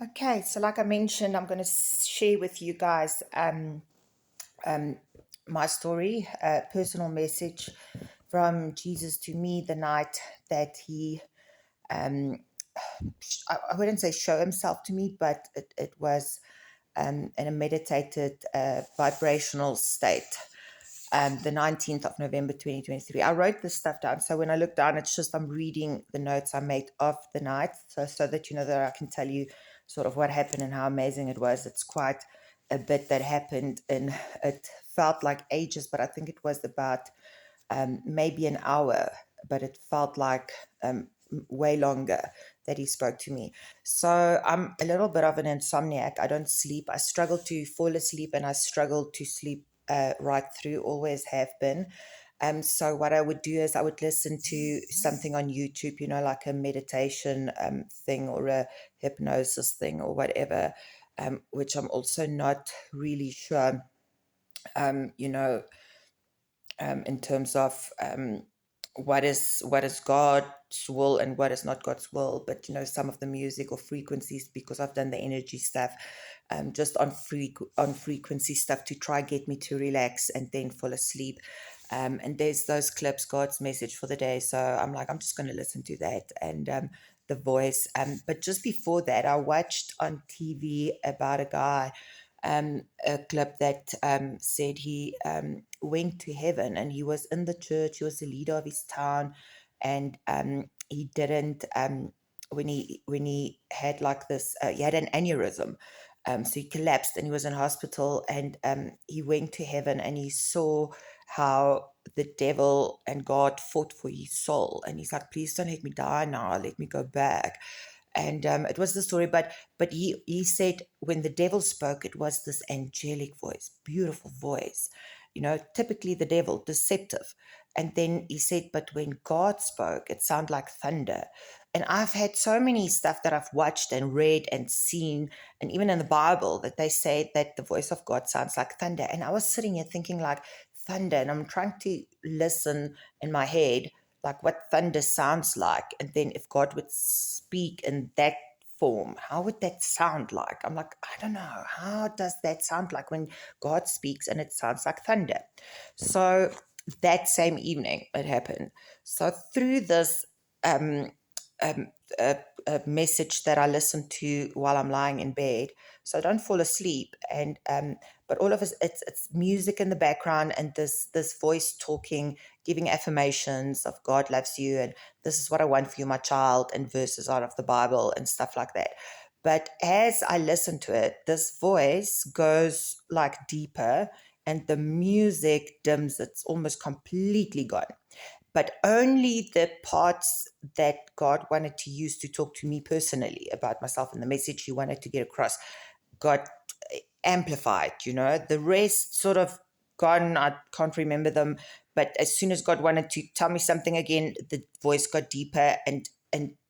Okay, so like I mentioned, I'm going to share with you guys my story, a personal message from Jesus to me the night that he, I wouldn't say show himself to me, but it was in a meditated vibrational state. The 19th of November 2023. I wrote this stuff down. So when I look down, it's just I'm reading the notes I made of the night. So that you know that I can tell you sort of what happened and how amazing it was. It's quite a bit that happened, and it felt like ages, but I think it was about maybe an hour, but it felt like way longer that he spoke to me. So I'm a little bit of an insomniac. I don't sleep. I struggle to fall asleep, and I struggle to sleep right through, always have been. So what I would do is I would listen to something on YouTube, like a meditation thing or a hypnosis thing or whatever, which I'm also not really sure, um, you know, in terms of what is God's will and what is not God's will. But some of the music or frequencies, because I've done the energy stuff, just on frequency stuff to try get me to relax and then fall asleep. And there's those clips, God's message for the day. So I'm like, I'm just going to listen to that and the voice. But just before that, I watched on TV about a guy, a clip that said he went to heaven, and he was in the church. He was the leader of his town, and he didn't. When he had like this, he had an aneurysm. So he collapsed and he was in hospital, and he went to heaven, and he saw how the devil and God fought for his soul. And he's like, please don't let me die now. Let me go back. And it was the story, but he said when the devil spoke, it was this angelic voice, beautiful voice, typically the devil, deceptive. And then he said, but when God spoke, it sounded like thunder. And I've had so many stuff that I've watched and read and seen, and even in the Bible, that they say that the voice of God sounds like thunder. And I was sitting here thinking, like, thunder, and I'm trying to listen in my head like what thunder sounds like. And then if God would speak in that form, how would that sound like? I'm like, I don't know. How does that sound like when God speaks and it sounds like thunder? So that same evening it happened. So through this um, um, a message that I listen to while I'm lying in bed, so I don't fall asleep. And but all of us, it's music in the background, and this voice talking, giving affirmations of God loves you, and this is what I want for you, my child, and verses out of the Bible and stuff like that. But as I listen to it, this voice goes like deeper, and the music dims. It's almost completely gone, but only the parts that God wanted to use to talk to me personally about myself and the message he wanted to get across got amplified. The rest sort of gone. I can't remember them, but as soon as God wanted to tell me something again, the voice got deeper, and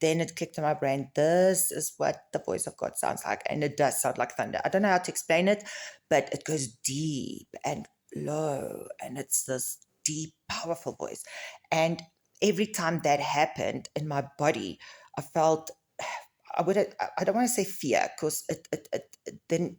then it clicked in my brain, this is what the voice of God sounds like, and it does sound like thunder. I don't know how to explain it, but it goes deep and low, and it's this deep, powerful voice. And every time that happened in my body, I felt, I don't want to say fear, because then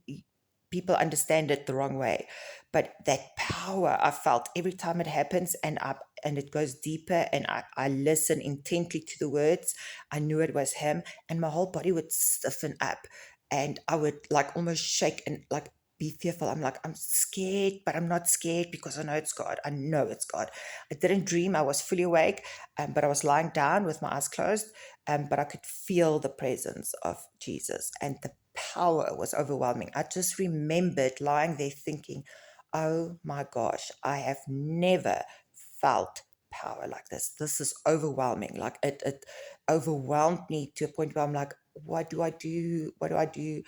people understand it the wrong way, but that power I felt every time it happens, and it goes deeper, and I listen intently to the words. I knew it was him, and my whole body would stiffen up, and I would like almost shake and like be fearful. I'm like, I'm scared, but I'm not scared because I know it's God. I know it's God. I didn't dream. I was fully awake, but I was lying down with my eyes closed, but I could feel the presence of Jesus, and the power was overwhelming. I just remembered lying there thinking, oh my gosh, I have never felt power like this. This is overwhelming. Like it overwhelmed me to a point where I'm like, what do I do? What do I do?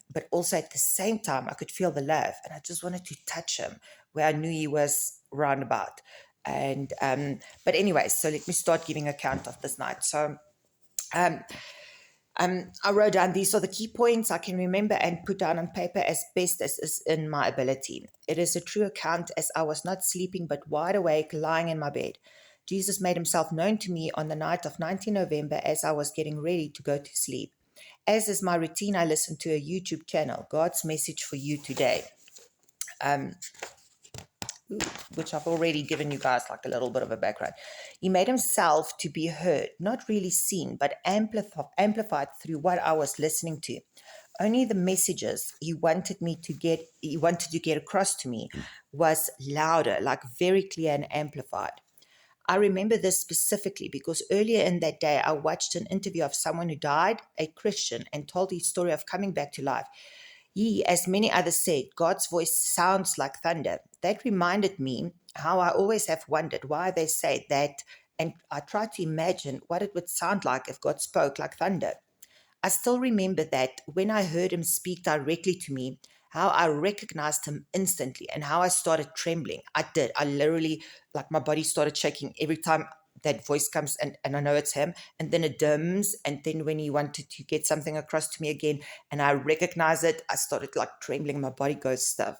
But also at the same time, I could feel the love, and I just wanted to touch him where I knew he was roundabout. And but anyway, so let me start giving account of this night. So um, I wrote down, these are the key points I can remember and put down on paper as best as is in my ability. It is a true account, as I was not sleeping but wide awake, lying in my bed. Jesus made himself known to me on the night of 19 November as I was getting ready to go to sleep. As is my routine, I listen to a YouTube channel, God's Message for You Today, which I've already given you guys like a little bit of a background. He made himself to be heard, not really seen, but amplified through what I was listening to. Only the messages he wanted to get across to me was louder, like very clear and amplified. I remember this specifically because earlier in that day, I watched an interview of someone who died, a Christian, and told his story of coming back to life. He, as many others said, God's voice sounds like thunder. That reminded me how I always have wondered why they say that, and I tried to imagine what it would sound like if God spoke like thunder. I still remember that when I heard him speak directly to me, how I recognized him instantly and how I started trembling. I did. I literally, like, my body started shaking every time that voice comes, and I know it's him. And then it dims. And then when he wanted to get something across to me again and I recognize it, I started like trembling. My body goes stiff.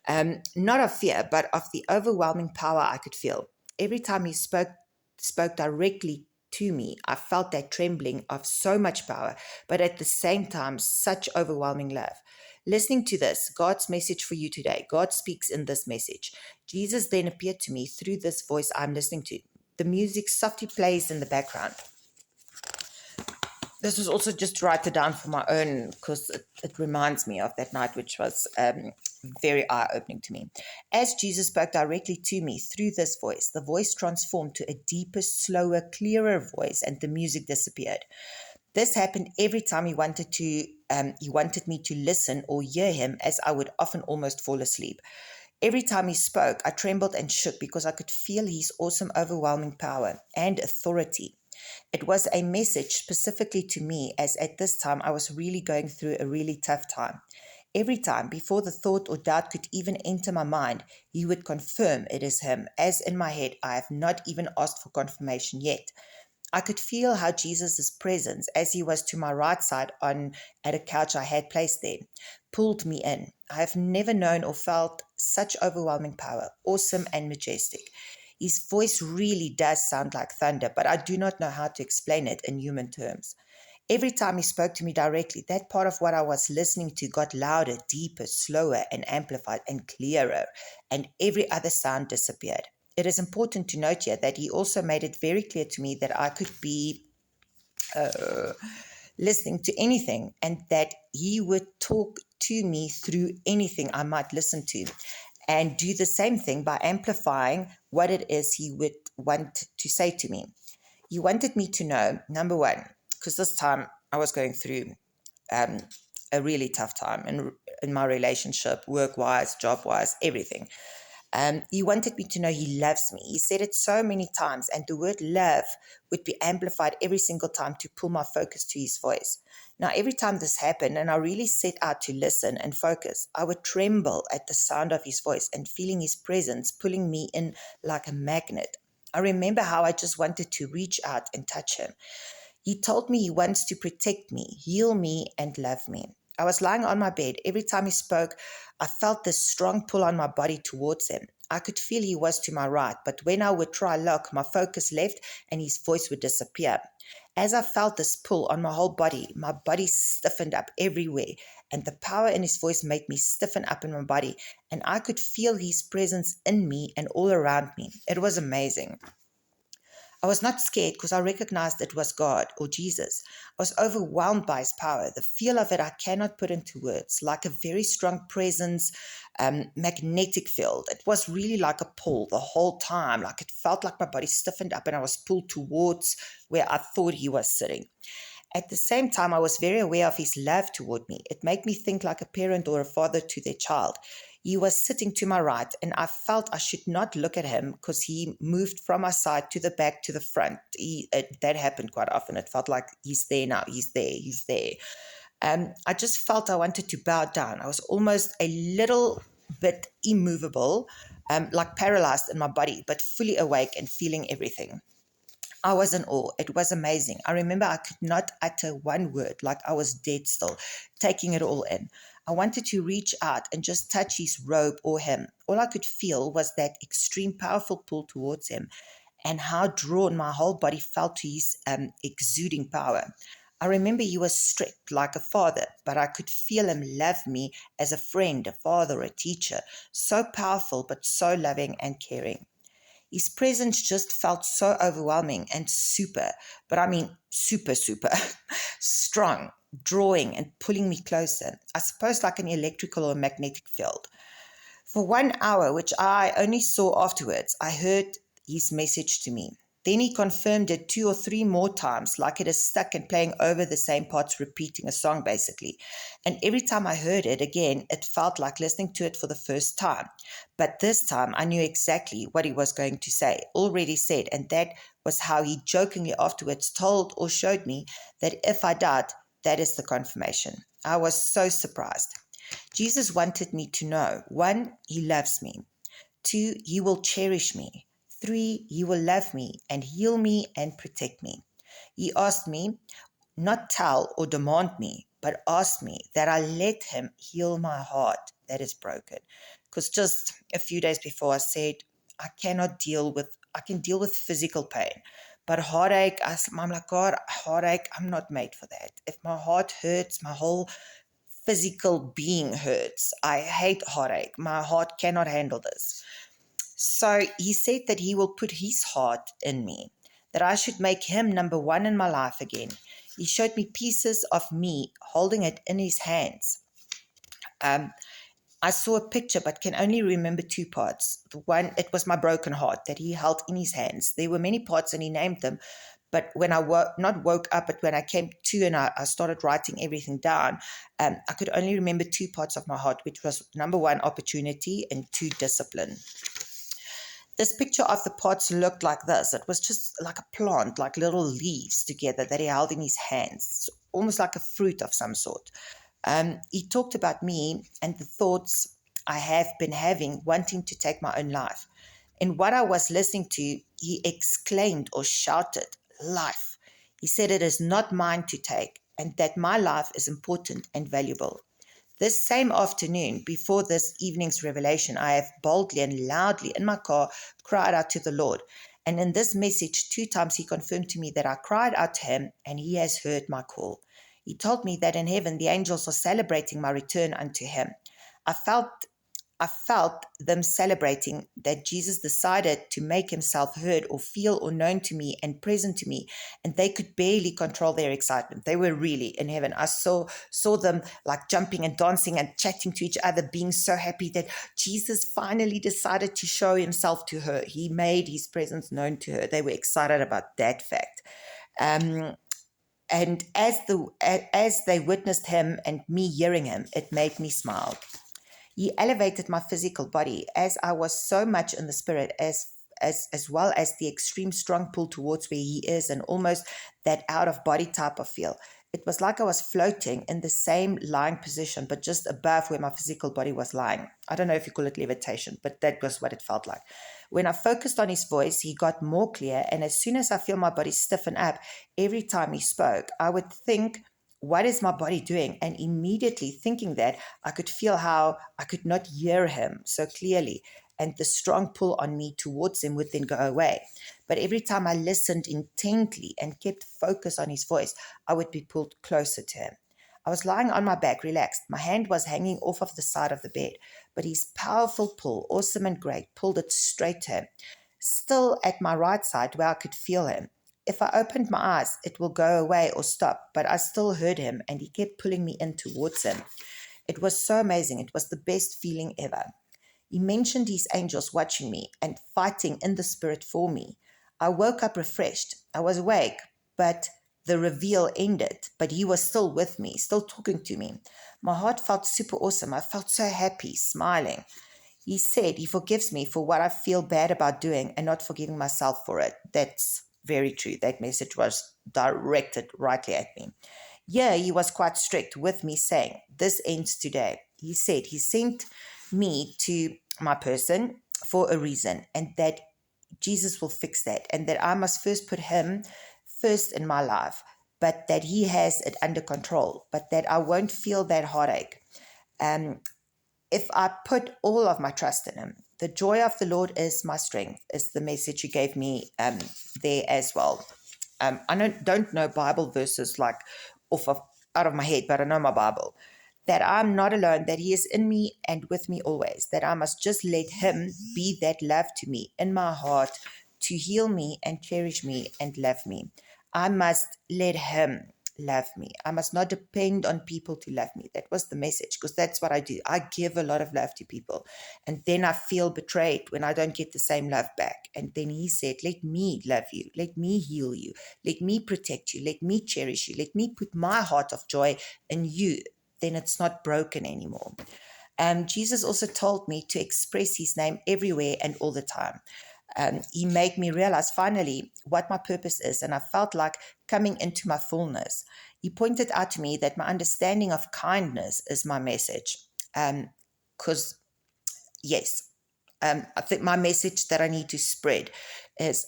Not of fear, but of the overwhelming power I could feel. Every time he spoke directly to me, I felt that trembling of so much power, but at the same time, such overwhelming love. Listening to this, God's message for you today, God speaks in this message. Jesus then appeared to me through this voice I'm listening to. The music softly plays in the background. This was also just to write it down for my own, because it reminds me of that night, which was very eye-opening to me. As Jesus spoke directly to me through this voice, the voice transformed to a deeper, slower, clearer voice, and the music disappeared. This happened every time he wanted me to listen or hear him, as I would often almost fall asleep. Every time he spoke, I trembled and shook because I could feel his awesome, overwhelming power and authority. It was a message specifically to me, as at this time I was really going through a really tough time. Every time, before the thought or doubt could even enter my mind, he would confirm it is him, as in my head I have not even asked for confirmation yet. I could feel how Jesus' presence, as he was to my right side at a couch I had placed there, pulled me in. I have never known or felt such overwhelming power, awesome and majestic. His voice really does sound like thunder, but I do not know how to explain it in human terms. Every time he spoke to me directly, that part of what I was listening to got louder, deeper, slower, and amplified and clearer, and every other sound disappeared. It is important to note here that he also made it very clear to me that I could be listening to anything, and that he would talk to me through anything I might listen to, and do the same thing by amplifying what it is he would want to say to me. He wanted me to know, number one, because this time I was going through a really tough time in my relationship, work-wise, job-wise, everything. He wanted me to know he loves me. He said it so many times, and the word love would be amplified every single time to pull my focus to his voice. Now, every time this happened and I really set out to listen and focus, I would tremble at the sound of his voice and feeling his presence pulling me in like a magnet. I remember how I just wanted to reach out and touch him. He told me he wants to protect me, heal me, and love me. I was lying on my bed. Every time he spoke, I felt this strong pull on my body towards him. I could feel he was to my right, but when I would try look, my focus left and his voice would disappear. As I felt this pull on my body stiffened up everywhere, and the power in his voice made me stiffen up in my body, and I could feel his presence in me and all around me. It was amazing. I was not scared because I recognized it was God or Jesus. I was overwhelmed by his power. The feel of it I cannot put into words, like a very strong presence, magnetic field. It was really like a pull the whole time. Like it felt like my body stiffened up and I was pulled towards where I thought he was sitting. At the same time, I was very aware of his love toward me. It made me think like a parent or a father to their child. He was sitting to my right, and I felt I should not look at him because he moved from my side to the back to the front. That happened quite often. It felt like he's there now, he's there, he's there. I just felt I wanted to bow down. I was almost a little bit immovable, like paralyzed in my body, but fully awake and feeling everything. I was in awe. It was amazing. I remember I could not utter one word, like I was dead still, taking it all in. I wanted to reach out and just touch his robe or him. All I could feel was that extreme, powerful pull towards him, and how drawn my whole body felt to his exuding power. I remember he was strict like a father, but I could feel him love me as a friend, a father, a teacher, so powerful but so loving and caring. His presence just felt so overwhelming and super, but I mean super, super strong, drawing and pulling me closer. I suppose like an electrical or magnetic field. For 1 hour, which I only saw afterwards, I heard his message to me. Then he confirmed it 2 or 3 more times, like it is stuck and playing over the same parts, repeating a song basically. And every time I heard it again, it felt like listening to it for the first time. But this time I knew exactly what he was going to say, already said, and that was how he jokingly afterwards told or showed me that if I died, that is the confirmation. I was so surprised. Jesus wanted me to know, 1, he loves me. 2, he will cherish me. 3, he will love me and heal me and protect me. He asked me, not tell or demand me, but asked me that I let him heal my heart that is broken. Because just a few days before I said, I can deal with physical pain. But heartache, I'm like, God, heartache, I'm not made for that. If my heart hurts, my whole physical being hurts. I hate heartache. My heart cannot handle this. So he said that he will put his heart in me, that I should make him number one in my life again. He showed me pieces of me holding it in his hands. I saw a picture but can only remember 2 parts. The one, it was my broken heart that he held in his hands. There were many parts and he named them. But when I woke up, but when I came to and I started writing everything down, I could only remember 2 parts of my heart, which was number 1, opportunity, and 2, discipline. This picture of the pots looked like this. It was just like a plant, like little leaves together that he held in his hands, almost like a fruit of some sort. He talked about me and the thoughts I have been having, wanting to take my own life. In what I was listening to, he exclaimed or shouted, life. He said it is not mine to take and that my life is important and valuable. This same afternoon, before this evening's revelation, I have boldly and loudly in my car cried out to the Lord. And in this message, 2 times he confirmed to me that I cried out to him and he has heard my call. He told me that in heaven the angels are celebrating my return unto him. I felt them celebrating that Jesus decided to make himself heard or feel or known to me and present to me, and they could barely control their excitement. They were really in heaven. I saw them like jumping and dancing and chatting to each other, being so happy that Jesus finally decided to show himself to her. He made his presence known to her. They were excited about that fact. And as they witnessed him and me hearing him, it made me smile. He elevated my physical body as I was so much in the spirit, as well as the extreme strong pull towards where he is and almost that out of body type of feel. It was like I was floating in the same lying position, but just above where my physical body was lying. I don't know if you call it levitation, but that was what it felt like. When I focused on his voice, he got more clear, and as soon as I feel my body stiffen up, every time he spoke, I would think, what is my body doing? And immediately thinking that, I could feel how I could not hear him so clearly, and the strong pull on me towards him would then go away. But every time I listened intently and kept focus on his voice, I would be pulled closer to him. I was lying on my back, relaxed. My hand was hanging off of the side of the bed, but his powerful pull, awesome and great, pulled it straight to him, still at my right side where I could feel him. If I opened my eyes, it will go away or stop, but I still heard him and he kept pulling me in towards him. It was so amazing. It was the best feeling ever. He mentioned his angels watching me and fighting in the spirit for me. I woke up refreshed. I was awake, but the reveal ended, but he was still with me, still talking to me. My heart felt super awesome. I felt so happy, smiling. He said he forgives me for what I feel bad about doing and not forgiving myself for it. That's very true. That message was directed rightly at me. Yeah, he was quite strict with me, saying, this ends today. He said he sent me to my person for a reason, and that Jesus will fix that, and that I must first put him first in my life, but that he has it under control, but that I won't feel that heartache. If I put all of my trust in him. The joy of the Lord is my strength, is the message he gave me there as well. I don't know Bible verses like out of my head, but I know my Bible. That I'm not alone, that He is in me and with me always, that I must just let Him be that love to me in my heart to heal me and cherish me and love me. I must let Him love me. I must not depend on people to love me. That was the message, because that's what I do. I give a lot of love to people, and then I feel betrayed when I don't get the same love back. And then He said, let me love you. Let me heal you. Let me protect you. Let me cherish you. Let me put my heart of joy in you. Then it's not broken anymore. Jesus also told me to express His name everywhere and all the time. He made me realize finally what my purpose is, and I felt like coming into my fullness. He pointed out to me that my understanding of kindness is my message. Because, yes, I think my message that I need to spread is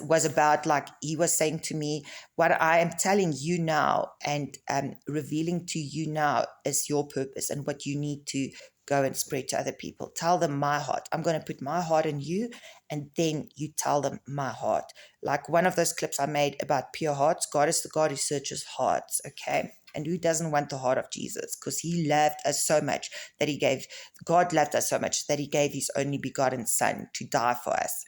was about, like He was saying to me, what I am telling you now and revealing to you now is your purpose and what you need to go and spread to other people. Tell them my heart. I'm going to put my heart in you, and then you tell them my heart. Like one of those clips I made about pure hearts. God is the God who searches hearts, okay? And who doesn't want the heart of Jesus? Because He loved us so much that God loved us so much that He gave His only begotten Son to die for us.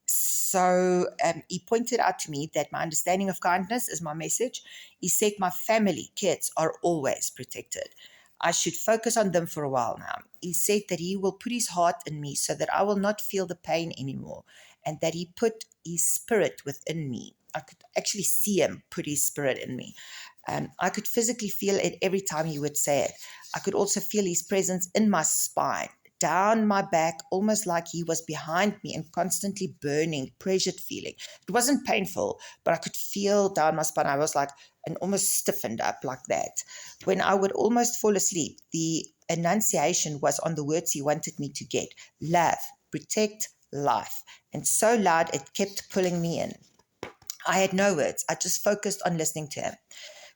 So He pointed out to me that my understanding of kindness is my message. He said my family, kids, are always protected. I should focus on them for a while now. He said that He will put His heart in me so that I will not feel the pain anymore, and that He put His Spirit within me. I could actually see Him put His Spirit in me. I could physically feel it every time He would say it. I could also feel His presence in my spine, down my back, almost like He was behind me and constantly burning, pressured feeling. It wasn't painful, but I could feel down my spine. I was like, and almost stiffened up like that. When I would almost fall asleep, the enunciation was on the words He wanted me to get: love, protect, life. And so loud, it kept pulling me in. I had no words. I just focused on listening to Him.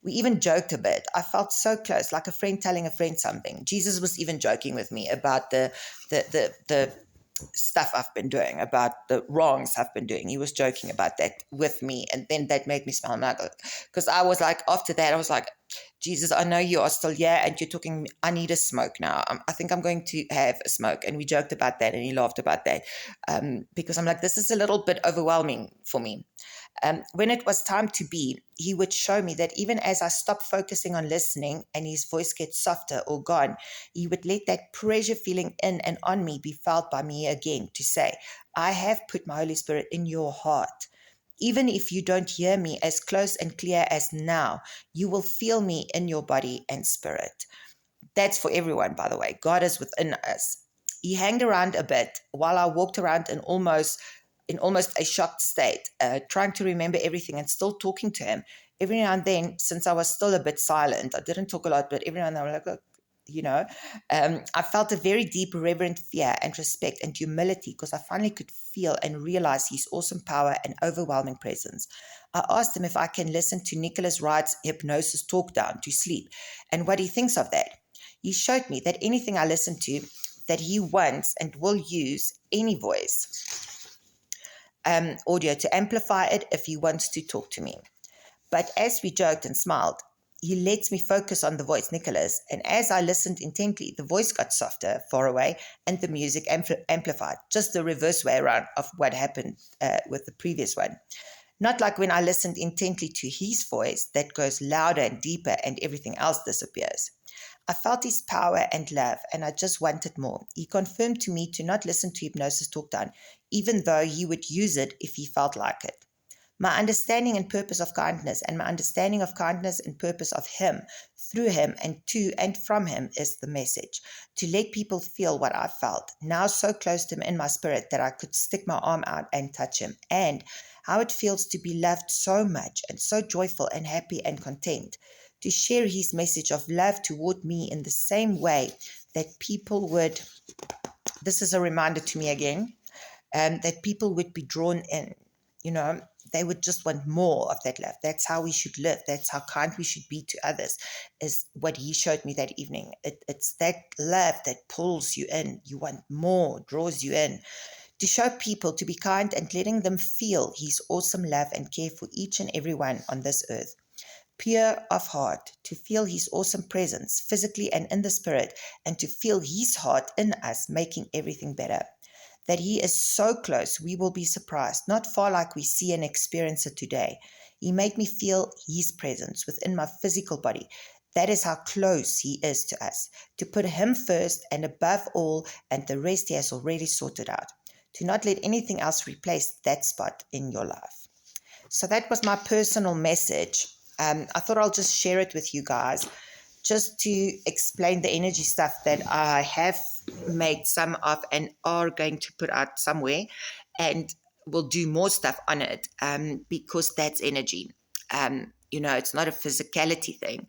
We even joked a bit. I felt so close, like a friend telling a friend something. Jesus was even joking with me about the stuff I've been doing, about the wrongs I've been doing. He was joking about that with me, and then that made me smile, because I was like, after that, I was like, Jesus, I know you are still here, and you're talking. I need a smoke now. I think I'm going to have a smoke. And we joked about that, and He laughed about that, because I'm like, this is a little bit overwhelming for me. When it was time to be, He would show me that even as I stopped focusing on listening and His voice gets softer or gone, He would let that pressure feeling in and on me be felt by me again, to say, I have put my Holy Spirit in your heart. Even if you don't hear me as close and clear as now, you will feel me in your body and spirit. That's for everyone, by the way. God is within us. He hanged around a bit while I walked around in almost a shocked state, trying to remember everything and still talking to Him. Every now and then, since I was still a bit silent, I didn't talk a lot, but every now and then I was like, I felt a very deep reverent fear and respect and humility, because I finally could feel and realize His awesome power and overwhelming presence. I asked Him if I can listen to Nicholas Wright's hypnosis talk down to sleep and what he thinks of that. He showed me that anything I listen to, that He wants and will use any voice audio to amplify it if He wants to talk to me. But as we joked and smiled, He lets me focus on the voice, Nicholas, and as I listened intently, the voice got softer, far away, and the music amplified, just the reverse way around of what happened with the previous one. Not like when I listened intently to His voice that goes louder and deeper and everything else disappears. I felt His power and love, and I just wanted more. He confirmed to me to not listen to hypnosis talk down, even though He would use it if He felt like it. My understanding and purpose of kindness, and my understanding of kindness and purpose of Him, through Him, and to and from Him is the message. To let people feel what I felt, now so close to Him in my spirit that I could stick my arm out and touch Him, and how it feels to be loved so much and so joyful and happy and content. To share His message of love toward me in the same way that people would, this is a reminder to me again, that people would be drawn in, they would just want more of that love. That's how we should live. That's how kind we should be to others, is what He showed me that evening. It's that love that pulls you in. You want more, draws you in. to show people to be kind and letting them feel His awesome love and care for each and every one on this earth. Pure of heart, to feel His awesome presence physically and in the spirit, and to feel His heart in us, making everything better. That He is so close, we will be surprised, not far like we see and experience it today. He made me feel His presence within my physical body. That is how close He is to us. To put Him first and above all, and the rest He has already sorted out. To not let anything else replace that spot in your life. So that was my personal message. I thought I'll just share it with you guys, just to explain the energy stuff that I have made some of and are going to put out somewhere, and will do more stuff on it, because that's energy. It's not a physicality thing.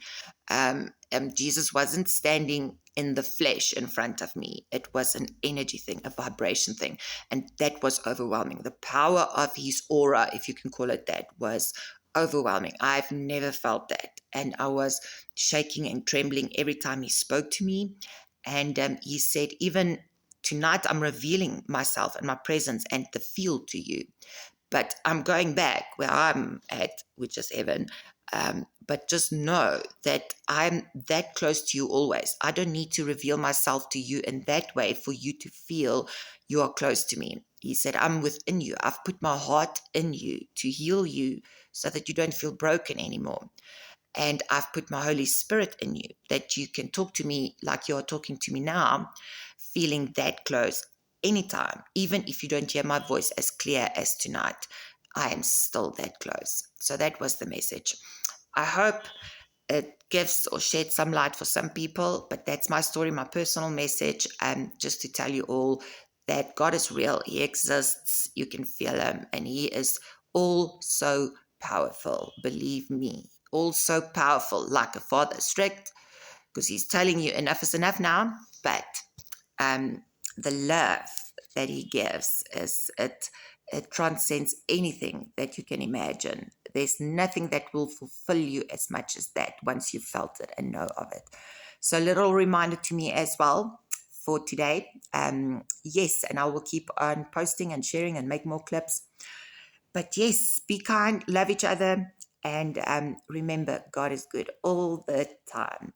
Jesus wasn't standing in the flesh in front of me. It was an energy thing, a vibration thing. And that was overwhelming. The power of His aura, if you can call it that, was overwhelming. I've never felt that. And I was shaking and trembling every time He spoke to me. And He said, even tonight, I'm revealing myself and my presence and the field to you. But I'm going back where I'm at, which is heaven. But just know that I'm that close to you always. I don't need to reveal myself to you in that way for you to feel you are close to me. He said, I'm within you. I've put my heart in you to heal you so that you don't feel broken anymore. And I've put my Holy Spirit in you, that you can talk to me like you're talking to me now, feeling that close anytime. Even if you don't hear my voice as clear as tonight, I am still that close. So that was the message. I hope it gives or sheds some light for some people, but that's my story, my personal message, just to tell you all that God is real. He exists. You can feel Him, and He is all so powerful. Believe me, all so powerful, like a father, strict, because He's telling you enough is enough now. But the love that He gives it transcends anything that you can imagine. There's nothing that will fulfill you as much as that once you've felt it and know of it. So, a little reminder to me as well for today. Yes, and I will keep on posting and sharing and make more clips. But yes, be kind, love each other, and remember, God is good all the time.